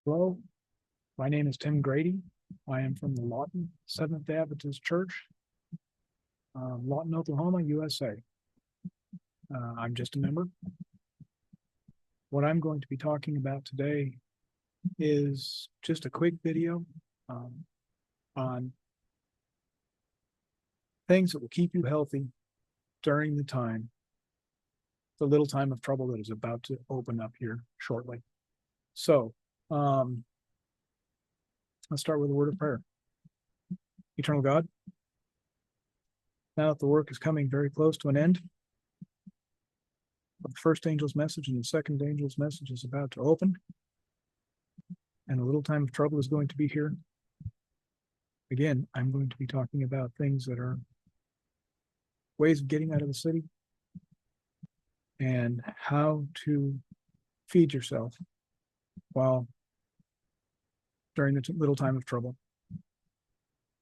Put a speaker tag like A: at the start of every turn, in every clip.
A: Hello, my name is Tim Grady. I am from the Lawton Seventh-day Adventist Church, Lawton, Oklahoma, USA. I'm just a member. What I'm going to be talking about today is just a quick video on things that will keep you healthy during the little time of trouble that is about to open up here shortly. So, let's start with a word of prayer. Eternal God, now that the work is coming very close to an end, the first angel's message and the second angel's message is about to open, and a little time of trouble is going to be here. Again, I'm going to be talking about things that are ways of getting out of the city and how to feed yourself while during the little time of trouble.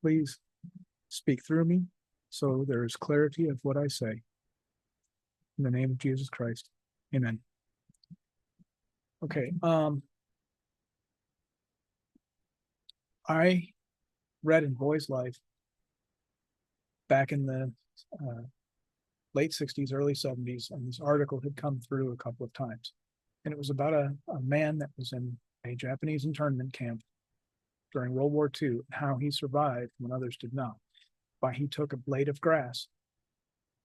A: Please speak through me so there is clarity of what I say. In the name of Jesus Christ, amen. Okay, I read in Boy's Life back in the late 60s, early 70s, and this article had come through a couple of times. And it was about a man that was in a Japanese internment camp during World War II, and how he survived when others did not. He took a blade of grass,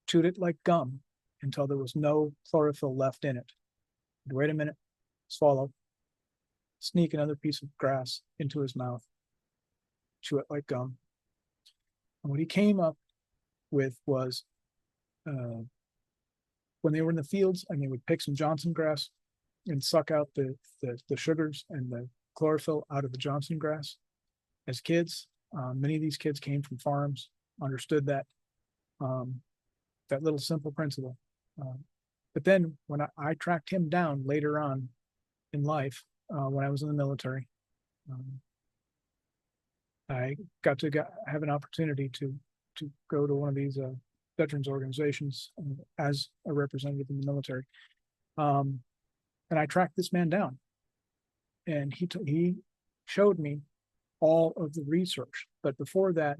A: chewed it like gum until there was no chlorophyll left in it. He'd wait a minute, swallow, sneak another piece of grass into his mouth, chew it like gum. And what he came up with was when they were in the fields and they would pick some Johnson grass and suck out the sugars and the chlorophyll out of the Johnson grass. As kids, many of these kids came from farms, understood that little simple principle. But then when I tracked him down later on in life, when I was in the military, I got to have an opportunity to go to one of these veterans organizations as a representative in the military. And I tracked this man down, and he showed me all of the research. But before that,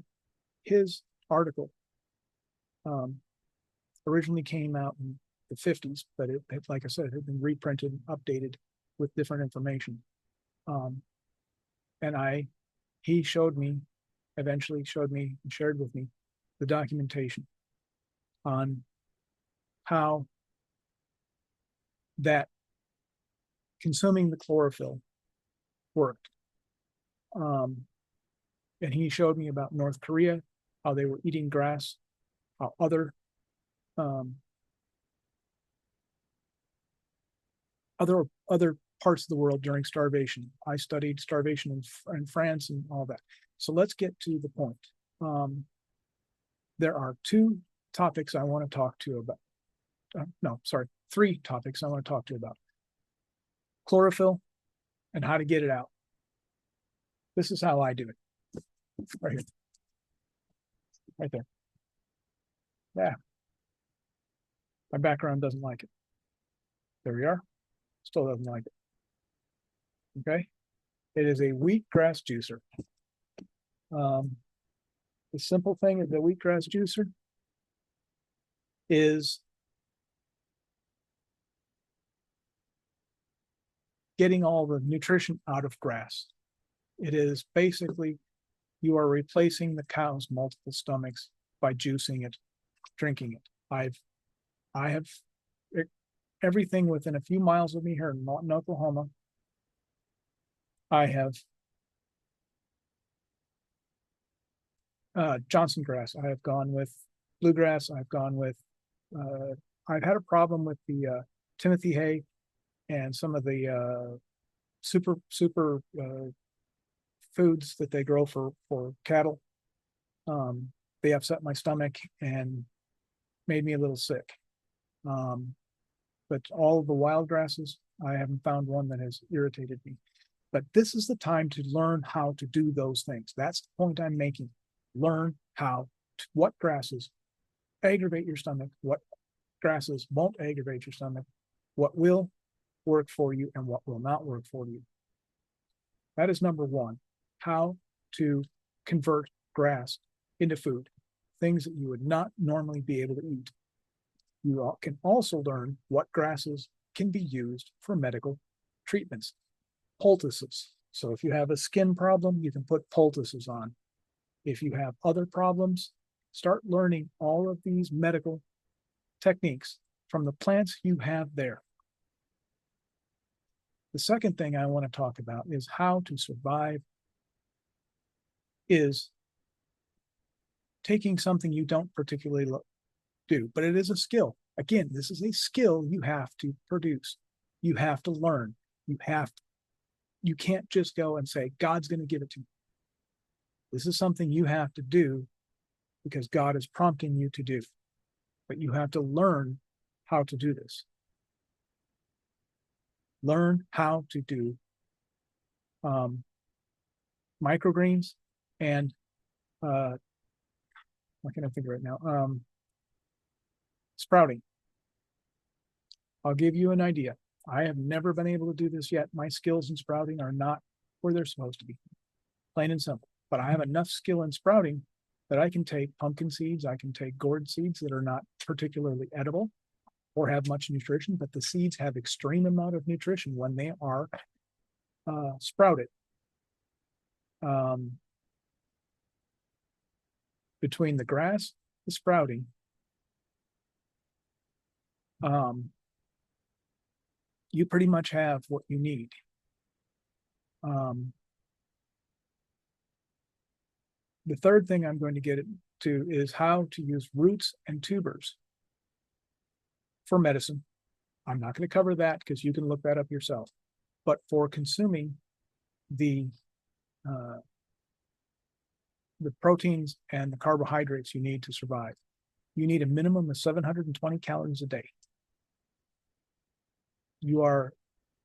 A: his article originally came out in the 50s, but it, like I said, it had been reprinted and updated with different information. And he eventually showed me and shared with me the documentation on how that consuming the chlorophyll worked. And he showed me about North Korea, how they were eating grass, how other parts of the world during starvation. I studied starvation in France and all that. So let's get to the point. There are two topics I want to talk to you about. Three topics I want to talk to you about. Chlorophyll and how to get it out. This is how I do it. Right here. Right there. Yeah. My background doesn't like it. There we are. Still doesn't like it. Okay. It is a wheatgrass juicer. The simple thing of the wheatgrass juicer is getting all the nutrition out of grass. It is basically, you are replacing the cow's multiple stomachs by juicing it, drinking it. I have everything within a few miles of me here in Lawton, Oklahoma. I have Johnson grass. I have gone with bluegrass. I've gone with, I've had a problem with the Timothy hay and some of the super foods that they grow for cattle. They upset my stomach and made me a little sick. But all of the wild grasses, I haven't found one that has irritated me. But this is the time to learn how to do those things. That's the point I'm making. Learn what grasses aggravate your stomach, what grasses won't aggravate your stomach, what will work for you and what will not work for you. That is number one, how to convert grass into food, things that you would not normally be able to eat. You can also learn what grasses can be used for medical treatments. Poultices. So if you have a skin problem, you can put poultices on. If you have other problems, start learning all of these medical techniques from the plants you have there. The second thing I want to talk about is how to survive is taking something you don't particularly do, but it is a skill. Again, this is a skill you have to produce. You have to learn. You can't just go and say, God's going to give it to you. This is something you have to do because God is prompting you to do. But you have to learn how to do this. Learn how to do microgreens and what can I think right now? Sprouting. I'll give you an idea. I have never been able to do this yet. My skills in sprouting are not where they're supposed to be, plain and simple. But I have enough skill in sprouting that I can take pumpkin seeds, I can take gourd seeds that are not particularly edible or have much nutrition, but the seeds have extreme amount of nutrition when they are sprouted. Between the grass, the sprouting, you pretty much have what you need. The third thing I'm going to get to is how to use roots and tubers for medicine. I'm not going to cover that because you can look that up yourself. But for consuming the proteins and the carbohydrates you need to survive, you need a minimum of 720 calories a day. You are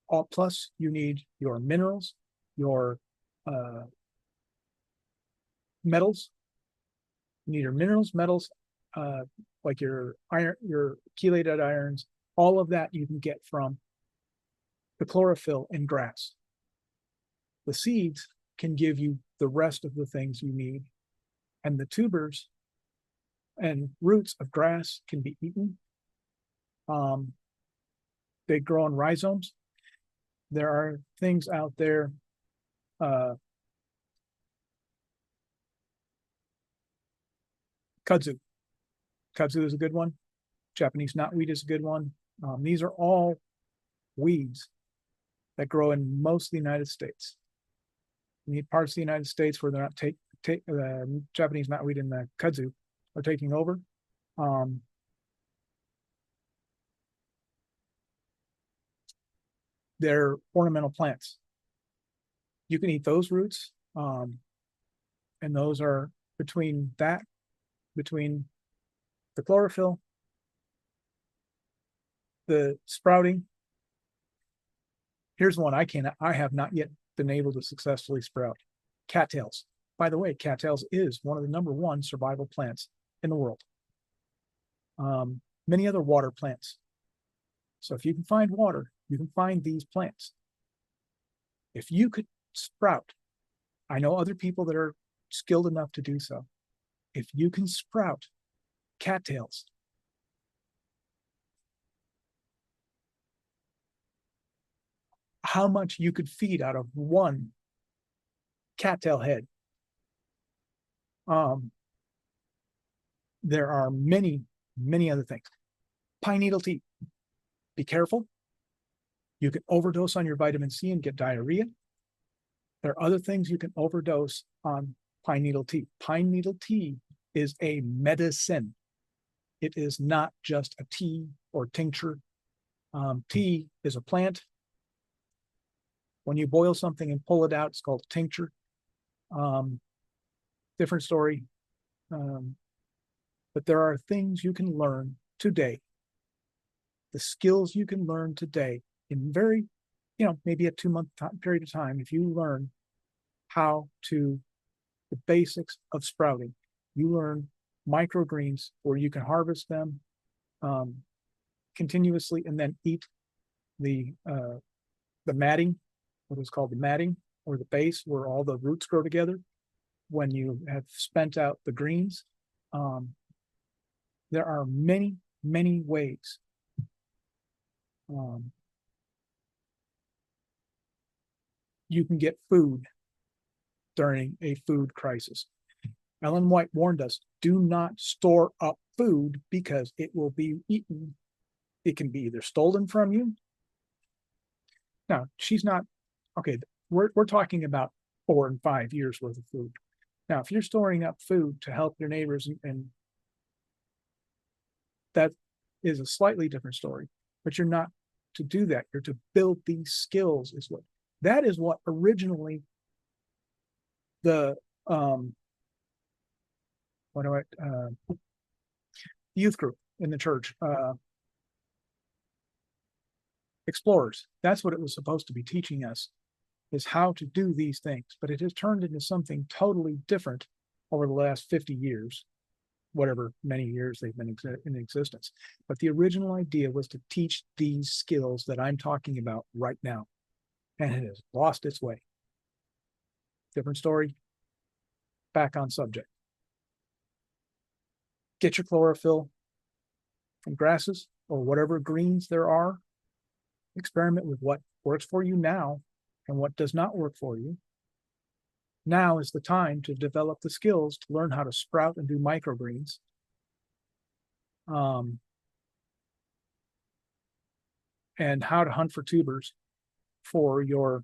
A: all plus you need your minerals, your metals. You need your minerals, metals, like your iron, your chelated irons. All of that you can get from the chlorophyll in grass. The seeds can give you the rest of the things you need, and the tubers and roots of grass can be eaten. They grow in rhizomes. There are things out there. Kudzu. Kudzu is a good one. Japanese knotweed is a good one. These are all weeds that grow in most of the United States. You need parts of the United States where they're not Japanese knotweed and the kudzu are taking over. They're ornamental plants. You can eat those roots, and those are between the chlorophyll, the sprouting. Here's one I have not yet been able to successfully sprout. Cattails. By the way, cattails is one of the #1 survival plants in the world. Many other water plants. So if you can find water, you can find these plants. If you could sprout, I know other people that are skilled enough to do so. If you can sprout cattails, how much you could feed out of one cattail head. There are many, many other things. Pine needle tea. Be careful. You can overdose on your vitamin C and get diarrhea. There are other things you can overdose on pine needle tea. Pine needle tea is a medicine. It is not just a tea or tincture. Tea is a plant. When you boil something and pull it out, it's called tincture. Different story. But there are things you can learn today. The skills you can learn today in very, maybe a 2-month period of time, if you learn how to, the basics of sprouting, you learn microgreens where you can harvest them continuously and then eat the matting, what is called the matting, or the base where all the roots grow together, when you have spent out the greens, there are many, many ways you can get food during a food crisis. Ellen White warned us, do not store up food because it will be eaten. It can be either stolen from you. Now, she's not, okay, we're talking about 4 and 5 years worth of food. Now, if you're storing up food to help your neighbors, and that is a slightly different story, but you're not to do that. You're to build these skills that is what originally the youth group in the church, explorers. That's what it was supposed to be teaching us, is how to do these things. But it has turned into something totally different over the last 50 years, whatever many years they've been in existence. But the original idea was to teach these skills that I'm talking about right now. And it has lost its way. Different story. Back on subject. Get your chlorophyll from grasses or whatever greens there are. Experiment with what works for you now and what does not work for you. Now is the time to develop the skills to learn how to sprout and do microgreens. And how to hunt for tubers for your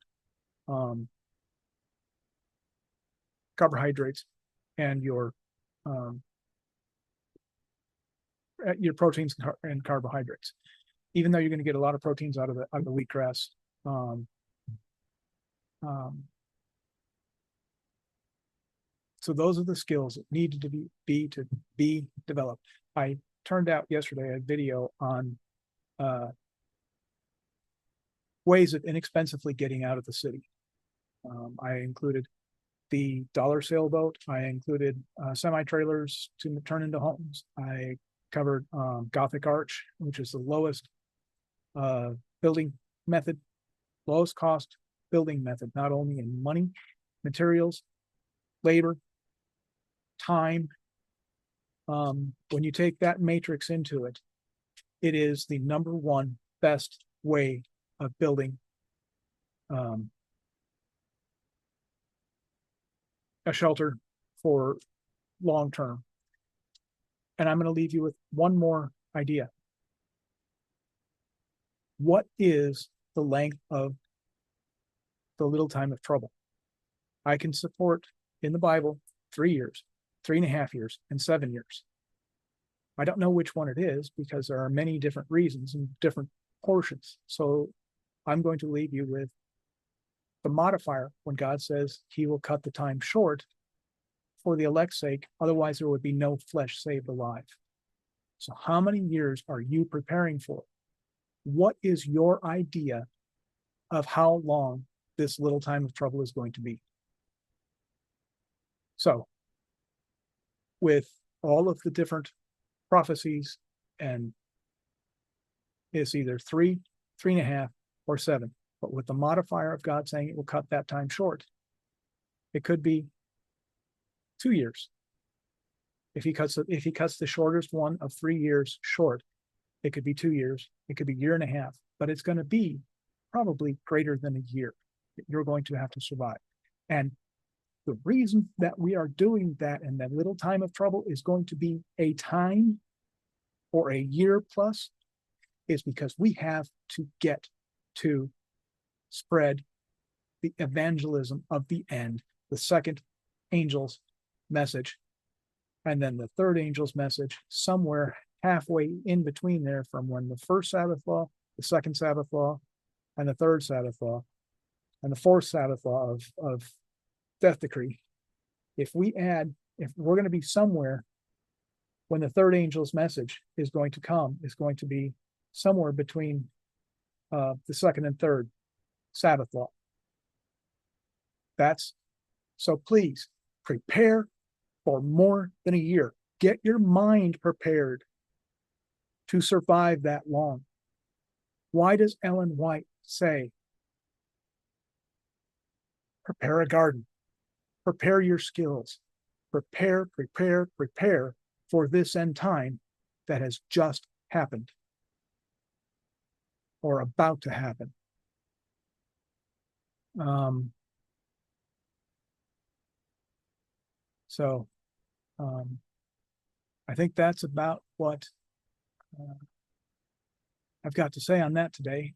A: carbohydrates and your proteins and carbohydrates. Even though you're going to get a lot of proteins out of the wheatgrass, so those are the skills that needed to be developed. I turned out yesterday a video on ways of inexpensively getting out of the city. I included the dollar sailboat. I included semi-trailers to turn into homes. I covered Gothic arch, which is the lowest building method, lowest cost building method, not only in money, materials, labor, time. When you take that matrix into it, it is the number one best way of building a shelter for long term. And I'm going to leave you with one more idea. What is the length of the little time of trouble? I can support in the Bible 3 years, 3.5 years, and 7 years. I don't know which one it is because there are many different reasons and different portions. So I'm going to leave you with the modifier when God says he will cut the time short for the elect's sake. Otherwise, there would be no flesh saved alive. So how many years are you preparing for? What is your idea of how long this little time of trouble is going to be? So with all of the different prophecies, and it's either 3, 3.5, or 7. But with the modifier of God saying it will cut that time short, it could be 2 years. If he cuts the shortest one of 3 years short, it could be 2 years. It could be 1.5 years, but it's going to be probably greater than a year that you're going to have to survive. And the reason that we are doing that and that little time of trouble is going to be a time or a year plus is because we have to get to spread the evangelism of the end, the second angel's message, and then the third angel's message somewhere halfway in between there, from when the first Sabbath law, the second Sabbath law, and the third Sabbath law, and the fourth Sabbath law of death decree. If we're going to be somewhere when the third angel's message is going to come, is going to be somewhere between the second and third Sabbath law. So please prepare for more than a year. Get your mind prepared to survive that long. Why does Ellen White say prepare a garden, prepare your skills, prepare for this end time that has just happened or about to happen. So I think that's about what I've got to say on that today.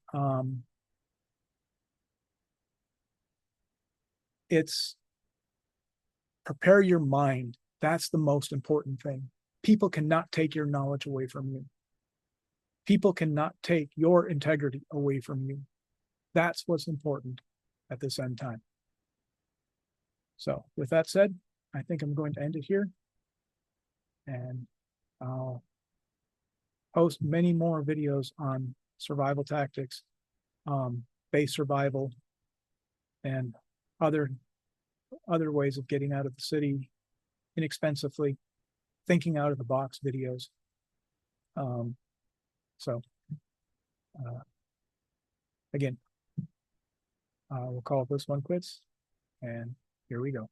A: It's prepare your mind. That's the most important thing. People cannot take your knowledge away from you. People cannot take your integrity away from you. That's what's important at this end time. So with that said, I think I'm going to end it here. And I'll post many more videos on survival tactics, base survival, and other ways of getting out of the city inexpensively, thinking out of the box videos. So again, we'll call this one quits, and here we go.